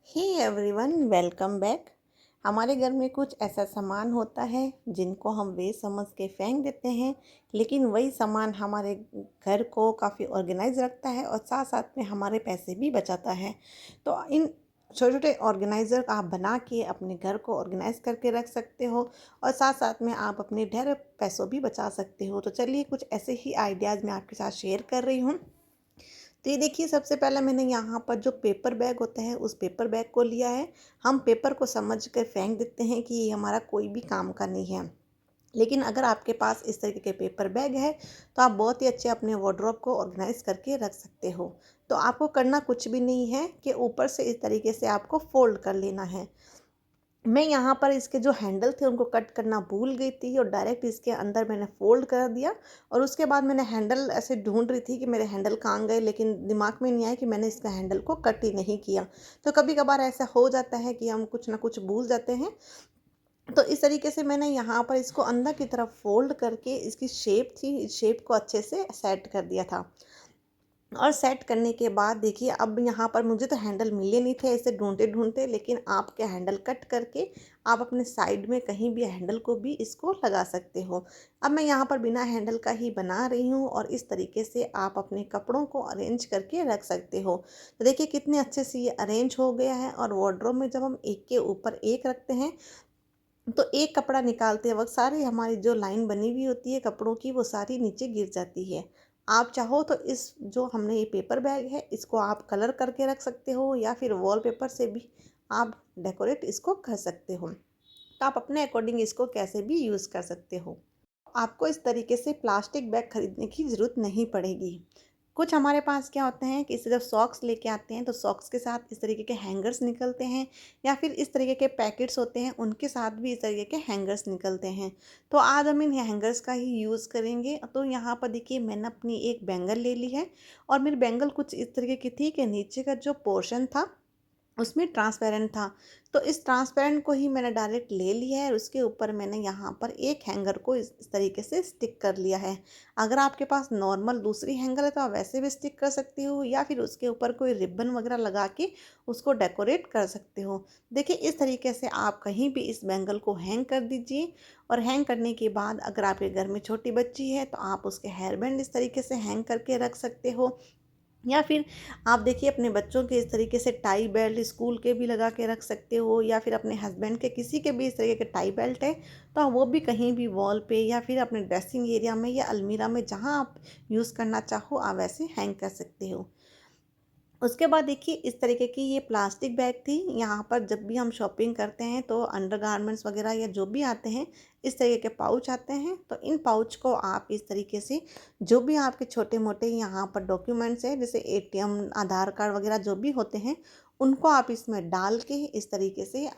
Hey everyone, welcome back. हमारे घर में कुछ ऐसा सामान होता है जिनको हम वेस्ट समझ के फेंक देते हैं, लेकिन वही सामान हमारे घर को काफ़ी ऑर्गेनाइज रखता है और साथ साथ में हमारे पैसे भी बचाता है। तो इन छोटे छोटे ऑर्गेनाइज़र आप बना के अपने घर को ऑर्गेनाइज करके रख सकते हो और साथ साथ में आप अपने ढेर पैसों भी बचा सकते हो। तो चलिए कुछ ऐसे ही आइडियाज़ मैं आपके साथ शेयर कर रही हूँ। तो ये देखिए, सबसे पहले मैंने यहाँ पर जो पेपर बैग होता है उस पेपर बैग को लिया है। हम पेपर को समझ कर फेंक देते हैं कि ये हमारा कोई भी काम का नहीं है। लेकिन अगर आपके पास इस तरीके के पेपर बैग है तो आप बहुत ही अच्छे अपने वार्डरोब को ऑर्गेनाइज करके रख सकते हो। तो आपको करना कुछ भी नहीं है कि ऊपर से इस तरीके से आपको फोल्ड कर लेना है। मैं यहाँ पर इसके जो हैंडल थे उनको कट करना भूल गई थी और डायरेक्ट इसके अंदर मैंने फ़ोल्ड कर दिया। और उसके बाद मैंने हैंडल ऐसे ढूंढ रही थी कि मेरे हैंडल कहाँ गए, लेकिन दिमाग में नहीं आया कि मैंने इसका हैंडल को कट ही नहीं किया। तो कभी कभार ऐसा हो जाता है कि हम कुछ ना कुछ भूल जाते हैं। तो इस तरीके से मैंने यहाँ पर इसको अंदर की तरफ फ़ोल्ड करके इसकी शेप थी, इस शेप को अच्छे से सेट कर दिया था। और सेट करने के बाद देखिए, अब यहाँ पर मुझे तो हैंडल मिले नहीं थे ऐसे ढूंढते ढूंढते, लेकिन आपके हैंडल कट करके आप अपने साइड में कहीं भी हैंडल को भी इसको लगा सकते हो। अब मैं यहाँ पर बिना हैंडल का ही बना रही हूँ और इस तरीके से आप अपने कपड़ों को अरेंज करके रख सकते हो। तो देखिए कितने अच्छे से ये अरेंज हो गया है। और वार्डरोब में जब हम एक के ऊपर एक रखते हैं तो एक कपड़ा निकालते वक्त सारी हमारी जो लाइन बनी हुई होती है कपड़ों की वो सारी नीचे गिर जाती है। आप चाहो तो इस जो हमने ये पेपर बैग है इसको आप कलर करके रख सकते हो या फिर वॉलपेपर से भी आप डेकोरेट इसको कर सकते हो। तो आप अपने अकॉर्डिंग इसको कैसे भी यूज़ कर सकते हो। आपको इस तरीके से प्लास्टिक बैग खरीदने की ज़रूरत नहीं पड़ेगी। कुछ हमारे पास क्या होते हैं कि इसे जब सॉक्स लेके आते हैं तो सॉक्स के साथ इस तरीके के हैंगर्स निकलते हैं, या फिर इस तरीके के पैकेट्स होते हैं उनके साथ भी इस तरीके के हैंगर्स निकलते हैं। तो आज हम इन हैंगर्स का ही यूज़ करेंगे। तो यहाँ पर देखिए, मैंने अपनी एक बैंगल ले ली है और मेरी बैंगल कुछ इस तरीके की थी कि नीचे का जो पोर्शन था उसमें ट्रांसपेरेंट था। तो इस ट्रांसपेरेंट को ही मैंने डायरेक्ट ले लिया है और उसके ऊपर मैंने यहाँ पर एक हैंगर को इस तरीके से स्टिक कर लिया है। अगर आपके पास नॉर्मल दूसरी हैंगर है तो आप वैसे भी स्टिक कर सकते हो या फिर उसके ऊपर कोई रिबन वगैरह लगा के उसको डेकोरेट कर सकते हो। देखिए इस तरीके से आप कहीं भी इस बैंगल को हैंग कर दीजिए। और हैंग करने के बाद अगर आपके घर में छोटी बच्ची है तो आप उसके हेयर बैंड इस तरीके से हैंग करके रख सकते हो। या फिर आप देखिए अपने बच्चों के इस तरीके से टाई बेल्ट स्कूल के भी लगा के रख सकते हो, या फिर अपने हस्बैंड के किसी के भी इस तरीके के टाई बेल्ट है तो आप वो भी कहीं भी वॉल पे या फिर अपने ड्रेसिंग एरिया में या अलमीरा में जहाँ आप यूज़ करना चाहो आप वैसे हैंग कर सकते हो। उसके बाद देखिए इस तरीके की ये प्लास्टिक बैग थी। यहाँ पर जब भी हम शॉपिंग करते हैं तो अंडरगारमेंट्स वगैरह या जो भी आते हैं इस तरीके के पाउच आते हैं। तो इन पाउच को आप इस तरीके से जो भी आपके छोटे मोटे यहाँ पर डॉक्यूमेंट्स हैं जैसे एटीएम आधार कार्ड वगैरह जो भी होते हैं उनको आप इसमें डाल के इस तरीके से,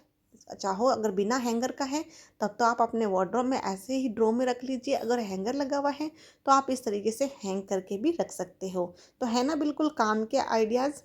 चाहो अगर बिना हैंगर का है तब तो आप अपने वार्डरोब में ऐसे ही ड्रॉ में रख लीजिए, अगर हैंगर लगा हुआ है तो आप इस तरीके से हैंग करके भी रख सकते हो। तो है ना बिल्कुल काम के आइडियाज़।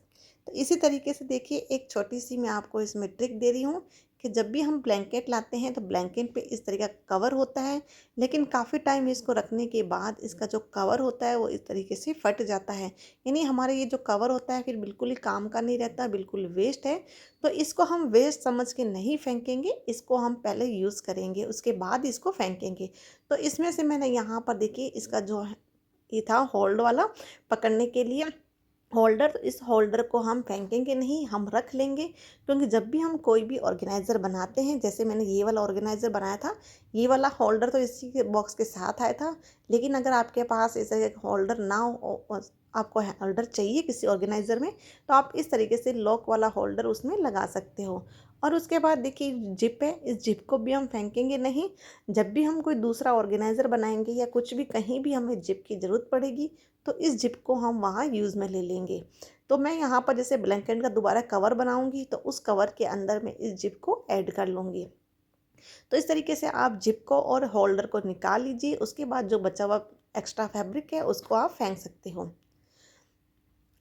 तो इसी तरीके से देखिए एक छोटी सी मैं आपको इसमें ट्रिक दे रही हूँ कि जब भी हम ब्लैंकेट लाते हैं तो ब्लैंकेट पे इस तरह का कवर होता है, लेकिन काफ़ी टाइम इसको रखने के बाद इसका जो कवर होता है वो इस तरीके से फट जाता है। यानी हमारे ये जो कवर होता है फिर बिल्कुल ही काम का नहीं रहता, बिल्कुल वेस्ट है। तो इसको हम वेस्ट समझ के नहीं फेंकेंगे, इसको हम पहले यूज़ करेंगे उसके बाद इसको फेंकेंगे। तो इसमें से मैंने यहाँ पर देखिए इसका जो है ये था होल्ड वाला पकड़ने के लिए होल्डर, तो इस होल्डर को हम फेंकेंगे नहीं, हम रख लेंगे। क्योंकि जब भी हम कोई भी ऑर्गेनाइज़र बनाते हैं, जैसे मैंने ये वाला ऑर्गेनाइज़र बनाया था, ये वाला होल्डर तो इसी के बॉक्स के साथ आया था। लेकिन अगर आपके पास ऐसे एक होल्डर ना हो और आपको होल्डर चाहिए किसी ऑर्गेनाइज़र में तो आप इस तरीके से लॉक वाला होल्डर उसमें लगा सकते हो। और उसके बाद देखिए जिप है, इस जिप को भी हम फेंकेंगे नहीं। जब भी हम कोई दूसरा ऑर्गेनाइज़र बनाएंगे या कुछ भी कहीं भी हमें जिप की ज़रूरत पड़ेगी तो इस जिप को हम वहाँ यूज़ में ले लेंगे। तो मैं यहाँ पर जैसे ब्लैंकेट का दोबारा कवर बनाऊँगी तो उस कवर के अंदर मैं इस जिप को ऐड कर लूँगी। तो इस तरीके से आप जिप को और होल्डर को निकाल लीजिए। उसके बाद जो बचा हुआ एक्स्ट्रा फैब्रिक है उसको आप फेंक सकते हो।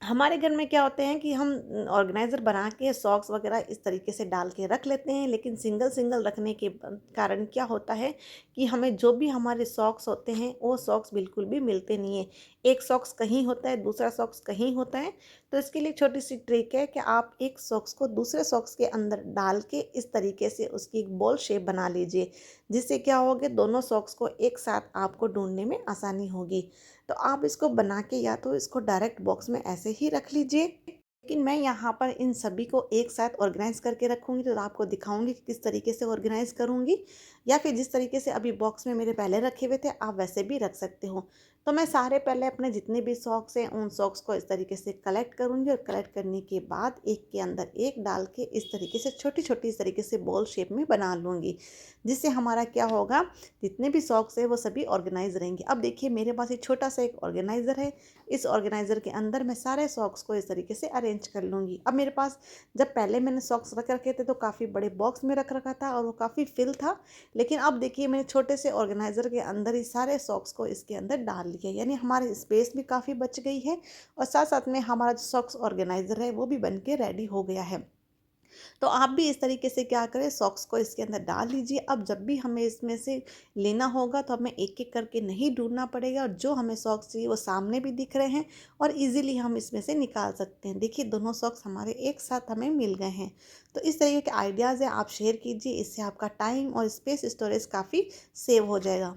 हमारे घर में क्या होते हैं कि हम ऑर्गेनाइज़र बना के सॉक्स वगैरह इस तरीके से डाल के रख लेते हैं, लेकिन सिंगल सिंगल रखने के कारण क्या होता है कि हमें जो भी हमारे सॉक्स होते हैं वो सॉक्स बिल्कुल भी मिलते नहीं है। एक सॉक्स कहीं होता है, दूसरा सॉक्स कहीं होता है। तो इसके लिए छोटी सी ट्रिक है कि आप एक सॉक्स को दूसरे सॉक्स के अंदर डाल के इस तरीके से उसकी एक बॉल शेप बना लीजिए, जिससे क्या होगा, दोनों सॉक्स को एक साथ आपको ढूंढने में आसानी होगी। तो आप इसको बना के या तो इसको डायरेक्ट बॉक्स में ऐसे ही रख लीजिए, लेकिन मैं यहाँ पर इन सभी को एक साथ ऑर्गेनाइज़ करके रखूँगी, तो आपको दिखाऊँगी कि किस तरीके से ऑर्गेनाइज़ करूँगी, या फिर जिस तरीके से अभी बॉक्स में मेरे पहले रखे हुए थे आप वैसे भी रख सकते हो। तो मैं सारे पहले अपने जितने भी सॉक्स हैं उन सॉक्स को इस तरीके से कलेक्ट करूँगी, और कलेक्ट करने के बाद एक के अंदर एक डाल के इस तरीके से छोटी-छोटी इस तरीके से बॉल शेप में बना लूँगी, जिससे हमारा क्या होगा, जितने भी सॉक्स हैं वो सभी ऑर्गेनाइज़ रहेंगे। अब देखिए मेरे पास एक छोटा-सा एक ऑर्गेनाइज़र है, इस ऑर्गेनाइज़र के अंदर मैं सारे सॉक्स को इस तरीके से अरेंज कर लूँगी। अब मेरे पास, जब पहले मैंने सॉक्स रख रखे थे तो काफ़ी बड़े बॉक्स में रख रखा था और वो काफ़ी फिल था, लेकिन अब देखिए मैंने छोटे से ऑर्गेनाइज़र के अंदर ही सारे सॉक्स को इसके अंदर डाल लिया, यानी हमारी स्पेस भी काफ़ी बच गई है, और साथ-साथ में हमारा जो सॉक्स ऑर्गेनाइज़र है वो भी बन के रेडी हो गया है। तो आप भी इस तरीके से क्या करें, सॉक्स को इसके अंदर डाल लीजिए। अब जब भी हमें इसमें से लेना होगा तो हमें एक-एक करके नहीं ढूँढना पड़ेगा, और जो हमें सॉक्स चाहिए वो सामने भी दिख रहे हैं और ईज़िली हम इसमें से निकाल सकते हैं। देखिए दोनों सॉक्स हमारे एक साथ हमें मिल गए हैं। तो इस तरीके के आइडियाज़ हैं, आप शेयर कीजिए, इससे आपका टाइम और स्पेस स्टोरेज काफ़ी सेव हो जाएगा।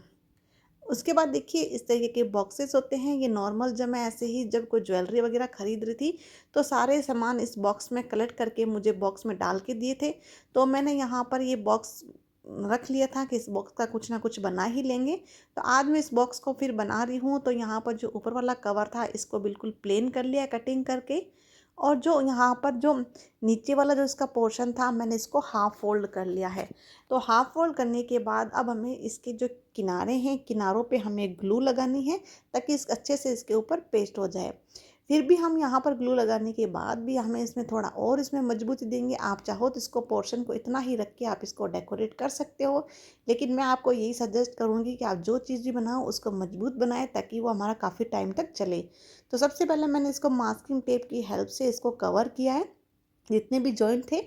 उसके बाद देखिए इस तरीके के बॉक्सेस होते हैं, ये नॉर्मल जब मैं ऐसे ही जब कोई ज्वेलरी वगैरह खरीद रही थी तो सारे सामान इस बॉक्स में कलेक्ट करके मुझे बॉक्स में डाल के दिए थे। तो मैंने यहाँ पर ये बॉक्स रख लिया था कि इस बॉक्स का कुछ ना कुछ बना ही लेंगे। तो आज मैं इस बॉक्स को फिर बना रही हूँ, तो यहाँ पर जो ऊपर वाला कवर था इसको बिल्कुल प्लेन कर लिया कटिंग करके, और जो यहाँ पर जो नीचे वाला जो इसका पोर्शन था मैंने इसको हाफ़ फ़ोल्ड कर लिया है। तो हाफ़ फ़ोल्ड करने के बाद अब हमें इसके जो किनारे हैं, किनारों पे हमें ग्लू लगानी है, ताकि इस अच्छे से इसके ऊपर पेस्ट हो जाए। फिर भी हम यहाँ पर ग्लू लगाने के बाद भी हमें इसमें थोड़ा और इसमें मजबूती देंगे। आप चाहो तो इसको पोर्शन को इतना ही रख के आप इसको डेकोरेट कर सकते हो, लेकिन मैं आपको यही सजेस्ट करूँगी कि आप जो चीज़ भी बनाओ उसको मजबूत बनाएं, ताकि वो हमारा काफ़ी टाइम तक चले। तो सबसे पहले मैंने इसको मास्किंग टेप की हेल्प से इसको कवर किया है, जितने भी जॉइंट थे।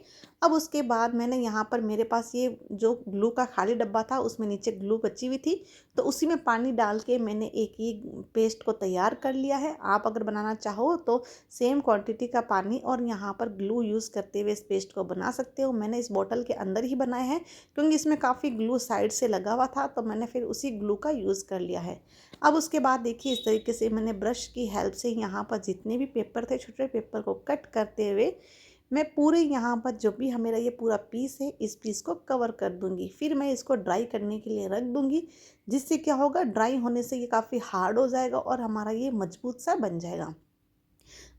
अब उसके बाद मैंने यहाँ पर, मेरे पास ये जो ग्लू का खाली डब्बा था उसमें नीचे ग्लू बची हुई थी, तो उसी में पानी डाल के मैंने एक ही पेस्ट को तैयार कर लिया है। आप अगर बनाना चाहो तो सेम क्वांटिटी का पानी और यहाँ पर ग्लू यूज़ करते हुए इस पेस्ट को बना सकते हो। मैंने इस बॉटल के अंदर ही बनाया है, क्योंकि इसमें काफ़ी ग्लू साइड से लगा हुआ था, तो मैंने फिर उसी ग्लू का यूज़ कर लिया है। अब उसके बाद देखिए इस तरीके से मैंने ब्रश की हेल्प से यहाँ पर जितने भी पेपर थे, छोटे पेपर को कट करते हुए मैं पूरे यहाँ पर जो भी मेरा ये पूरा पीस है इस पीस को कवर कर दूंगी। फिर मैं इसको ड्राई करने के लिए रख दूंगी, जिससे क्या होगा, ड्राई होने से ये काफ़ी हार्ड हो जाएगा और हमारा ये मजबूत सा बन जाएगा।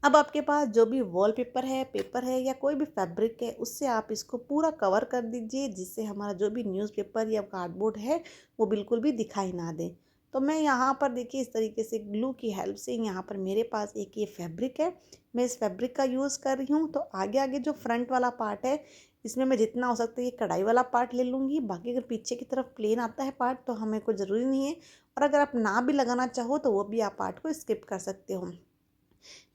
अब आपके पास जो भी वॉलपेपर है, पेपर है या कोई भी फैब्रिक है, उससे आप इसको पूरा कवर कर दीजिए, जिससे हमारा जो भी न्यूज़पेपर या कार्डबोर्ड है वो बिल्कुल भी दिखाई ना दे। तो मैं यहाँ पर देखिए इस तरीके से ग्लू की हेल्प से, यहाँ पर मेरे पास एक ये फैब्रिक है, मैं इस फैब्रिक का यूज़ कर रही हूँ। तो आगे आगे जो फ्रंट वाला पार्ट है, इसमें मैं जितना हो सकता है ये कढ़ाई वाला पार्ट ले लूँगी। बाकी अगर पीछे की तरफ प्लेन आता है पार्ट तो हमें कोई ज़रूरी नहीं है, और अगर आप ना भी लगाना चाहो तो वो भी आप पार्ट को स्किप कर सकते हो।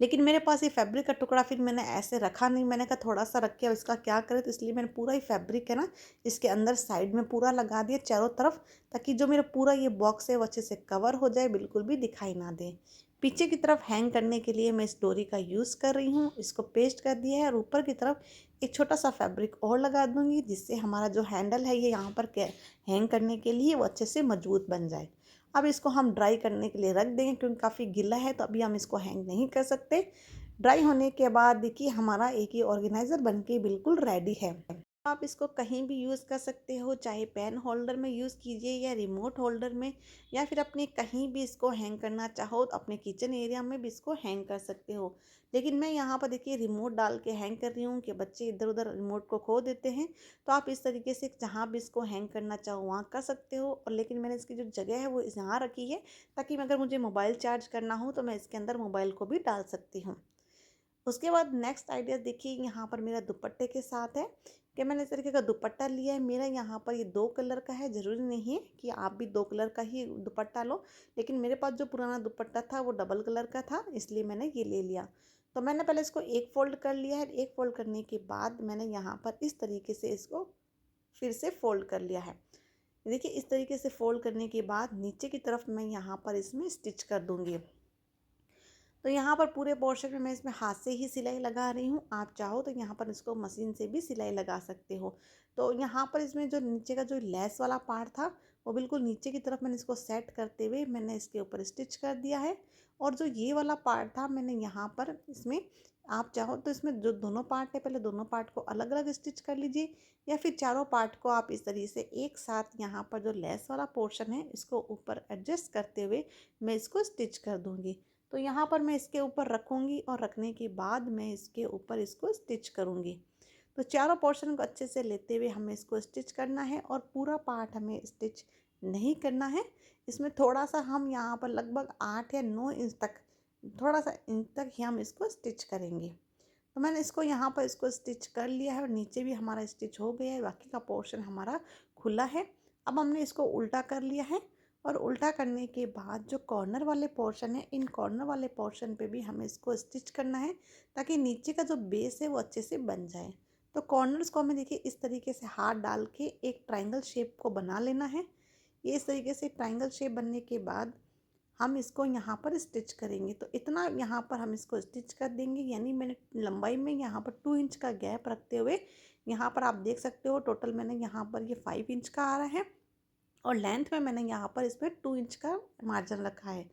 लेकिन मेरे पास ये फैब्रिक का टुकड़ा फिर मैंने ऐसे रखा नहीं, मैंने कहा थोड़ा सा रख के अब इसका क्या करें, तो इसलिए मैंने पूरा ही फैब्रिक है ना, इसके अंदर साइड में पूरा लगा दिया चारों तरफ, ताकि जो मेरा पूरा ये बॉक्स है वो अच्छे से कवर हो जाए, बिल्कुल भी दिखाई ना दे। पीछे की तरफ हैंग करने के लिए मैं इस डोरी का यूज़ कर रही हूँ, इसको पेस्ट कर दिया है, और ऊपर की तरफ एक छोटा सा फैब्रिक और लगा दूंगी, जिससे हमारा जो हैंडल है ये यहाँ पर हैंग करने के लिए वो अच्छे से मजबूत बन जाए। अब इसको हम ड्राई करने के लिए रख देंगे, क्योंकि काफ़ी गीला है तो अभी हम इसको हैंग नहीं कर सकते। ड्राई होने के बाद देखिए हमारा एक ये ऑर्गेनाइज़र बनके बिल्कुल रेडी है। आप इसको कहीं भी यूज़ कर सकते हो, चाहे पेन होल्डर में यूज़ कीजिए या रिमोट होल्डर में, या फिर अपने कहीं भी इसको हैंग करना चाहो तो अपने किचन एरिया में भी इसको हैंग कर सकते हो। लेकिन मैं यहाँ पर देखिए रिमोट डाल के हैंग कर रही हूँ कि बच्चे इधर उधर रिमोट को खो देते हैं। तो आप इस तरीके से जहाँ भी इसको हैंग करना चाहो वहाँ कर सकते हो, और लेकिन मैंने इसकी जो जगह है वो यहाँ रखी है, ताकि अगर मुझे मोबाइल चार्ज करना हो तो मैं इसके अंदर मोबाइल को भी डाल सकती हूँ। उसके बाद नेक्स्ट आइडिया देखिए यहाँ पर मेरा दुपट्टे के साथ है, कि मैंने इस तरीके का दुपट्टा लिया है। मेरा यहाँ पर ये 2 कलर का है, ज़रूरी नहीं है कि आप भी 2 कलर का ही दुपट्टा लो, लेकिन मेरे पास जो पुराना दुपट्टा था वो डबल कलर का था, इसलिए मैंने ये ले लिया। तो मैंने पहले इसको एक फ़ोल्ड कर लिया है। एक फ़ोल्ड करने के बाद मैंने यहाँ पर इस तरीके से इसको फिर से फ़ोल्ड कर लिया है। देखिए इस तरीके से फ़ोल्ड करने के बाद नीचे की तरफ मैं यहाँ पर इसमें स्टिच कर दूँगी। तो यहाँ पर पूरे पोर्शन में मैं इसमें हाथ से ही सिलाई लगा रही हूँ। आप चाहो तो यहाँ पर इसको मशीन से भी सिलाई लगा सकते हो। तो यहाँ पर इसमें जो नीचे का जो लेस वाला पार्ट था वो बिल्कुल नीचे की तरफ मैंने इसको सेट करते हुए मैंने इसके ऊपर स्टिच कर दिया है। और जो ये वाला पार्ट था मैंने यहाँ पर इसमें, आप चाहो तो इसमें जो दोनों पार्ट है पहले दोनों पार्ट को अलग अलग स्टिच कर लीजिए, या फिर चारों पार्ट को आप इस तरीके से एक साथ यहाँ पर जो लेस वाला पोर्शन है इसको ऊपर एडजस्ट करते हुए मैं इसको स्टिच कर दूँगी। तो यहाँ पर मैं इसके ऊपर रखूँगी और रखने के बाद मैं इसके ऊपर इसको स्टिच करूँगी। तो चारों पोर्शन को अच्छे से लेते हुए हमें इसको स्टिच करना है और पूरा पार्ट हमें स्टिच नहीं करना है। इसमें थोड़ा सा हम यहाँ पर लगभग 8 या 9 इंच तक, थोड़ा सा इंच तक ही हम इसको स्टिच करेंगे। तो मैंने इसको यहाँ पर इसको स्टिच कर लिया है और नीचे भी हमारा स्टिच हो गया है, बाकी का पोर्शन हमारा खुला है। अब हमने इसको उल्टा कर लिया है और उल्टा करने के बाद जो कॉर्नर वाले पोर्शन है, इन कॉर्नर वाले पोर्शन पे भी हमें इसको स्टिच करना है ताकि नीचे का जो बेस है वो अच्छे से बन जाए। तो कॉर्नर्स को हमें देखिए इस तरीके से हाथ डाल के एक ट्रायंगल शेप को बना लेना है। ये इस तरीके से ट्रायंगल शेप बनने के बाद हम इसको यहाँ पर स्टिच करेंगे। तो इतना यहाँ पर हम इसको स्टिच कर देंगे, यानी मैंने लंबाई में यहाँ पर 2 इंच का गैप रखते हुए, यहाँ पर आप देख सकते हो टोटल मैंने यहाँ पर ये 5 इंच का आ रहा है और लेंथ में मैंने यहाँ पर इसमें 2 इंच का मार्जिन रखा है।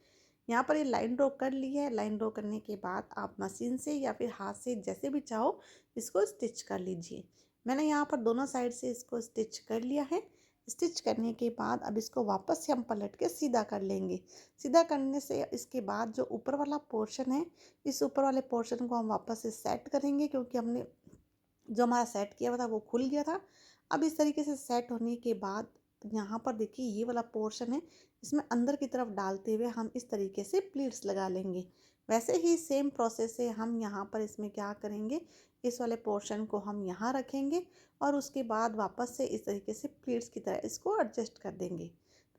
यहाँ पर ये लाइन ड्रॉ कर ली है। लाइन ड्रॉ करने के बाद आप मशीन से या फिर हाथ से जैसे भी चाहो इसको स्टिच कर लीजिए। मैंने यहाँ पर दोनों साइड से इसको स्टिच कर लिया है। स्टिच करने के बाद अब इसको वापस से हम पलट के सीधा कर लेंगे। सीधा करने से इसके बाद जो ऊपर वाला पोर्शन है, इस ऊपर वाले पोर्शन को हम वापस से सेट करेंगे, क्योंकि हमने जो हमारा सेट किया हुआ था वो खुल गया था। अब इस तरीके से सेट होने के बाद यहाँ पर देखिए ये वाला पोर्शन है, इसमें अंदर की तरफ डालते हुए हम इस तरीके से प्लीट्स लगा लेंगे। वैसे ही सेम प्रोसेस से हम यहाँ पर इसमें क्या करेंगे, इस वाले पोर्शन को हम यहाँ रखेंगे और उसके बाद वापस से इस तरीके से प्लीट्स की तरह इसको एडजस्ट कर देंगे।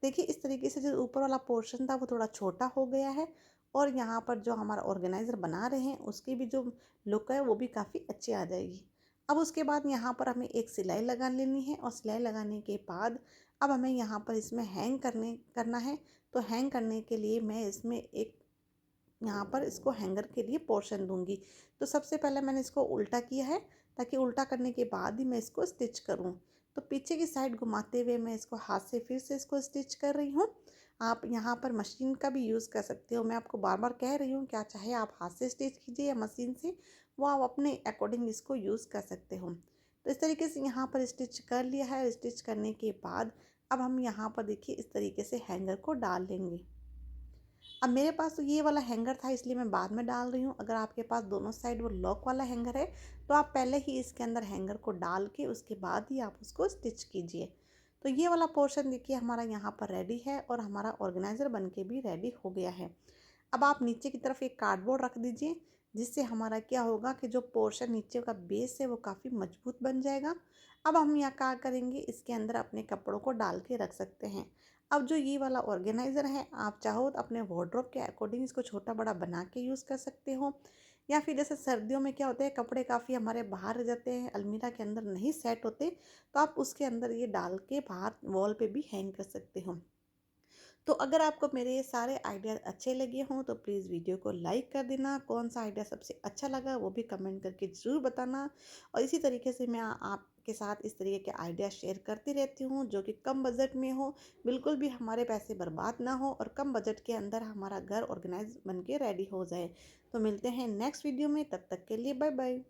देखिए इस तरीके से जो ऊपर वाला पोर्शन था वो थोड़ा छोटा हो गया है और यहाँ पर जो हमारा ऑर्गेनाइज़र बना रहे हैं उसकी भी जो लुक है वो भी काफ़ी अच्छी आ जाएगी। अब उसके बाद यहाँ पर हमें एक सिलाई लगा लेनी है और सिलाई लगाने के बाद अब हमें यहाँ पर इसमें करना है। तो हैंग करने के लिए मैं इसमें एक यहाँ पर इसको हैंगर के लिए पोर्शन दूंगी। तो सबसे पहले मैंने इसको उल्टा किया है ताकि उल्टा करने के बाद ही मैं इसको स्टिच करूँ। तो पीछे की साइड घुमाते हुए मैं इसको हाथ से फिर से इसको स्टिच कर रही हूँ। आप यहाँ पर मशीन का भी यूज़ कर सकते हो। मैं आपको बार बार कह रही हूँ, क्या चाहे आप हाथ से स्टिच कीजिए या मशीन से, वो आप अपने अकॉर्डिंग इसको यूज़ कर सकते हो। तो इस तरीके से यहाँ पर स्टिच कर लिया है। स्टिच करने के बाद अब हम यहाँ पर देखिए इस तरीके से हैंगर को डाल लेंगे। अब मेरे पास तो ये वाला हैंगर था इसलिए मैं बाद में डाल रही हूँ। अगर आपके पास दोनों साइड वो लॉक वाला हैंगर है तो आप पहले ही इसके अंदर हैंगर को डाल के उसके बाद ही आप उसको स्टिच कीजिए। तो ये वाला पोर्शन देखिए हमारा यहाँ पर रेडी है और हमारा ऑर्गेनाइज़र बन के भी रेडी हो गया है। अब आप नीचे की तरफ एक कार्डबोर्ड रख दीजिए, जिससे हमारा क्या होगा कि जो पोर्शन नीचे का बेस है वो काफ़ी मजबूत बन जाएगा। अब हम यहाँ क्या करेंगे, इसके अंदर अपने कपड़ों को डाल के रख सकते हैं। अब जो ये वाला ऑर्गेनाइज़र है, आप चाहो तो अपने वार्डरोब के अकॉर्डिंग इसको छोटा बड़ा बना के यूज़ कर सकते हो, या फिर जैसे सर्दियों में क्या होता है कपड़े काफ़ी हमारे बाहर रह जाते हैं, अलमीरा के अंदर नहीं सेट होते, तो आप उसके अंदर ये डाल के बाहर वॉल पे भी हैंग कर सकते हो। तो अगर आपको मेरे ये सारे आइडिया अच्छे लगे हों तो प्लीज़ वीडियो को लाइक कर देना। कौन सा आइडिया सबसे अच्छा लगा वो भी कमेंट करके ज़रूर बताना। और इसी तरीके से मैं आपके साथ इस तरीके के आइडिया शेयर करती रहती हूँ जो कि कम बजट में हो, बिल्कुल भी हमारे पैसे बर्बाद ना हो और कम बजट के अंदर हमारा घर ऑर्गेनाइज बन के रेडी हो जाए। तो मिलते हैं नेक्स्ट वीडियो में, तब तक के लिए बाय बाय।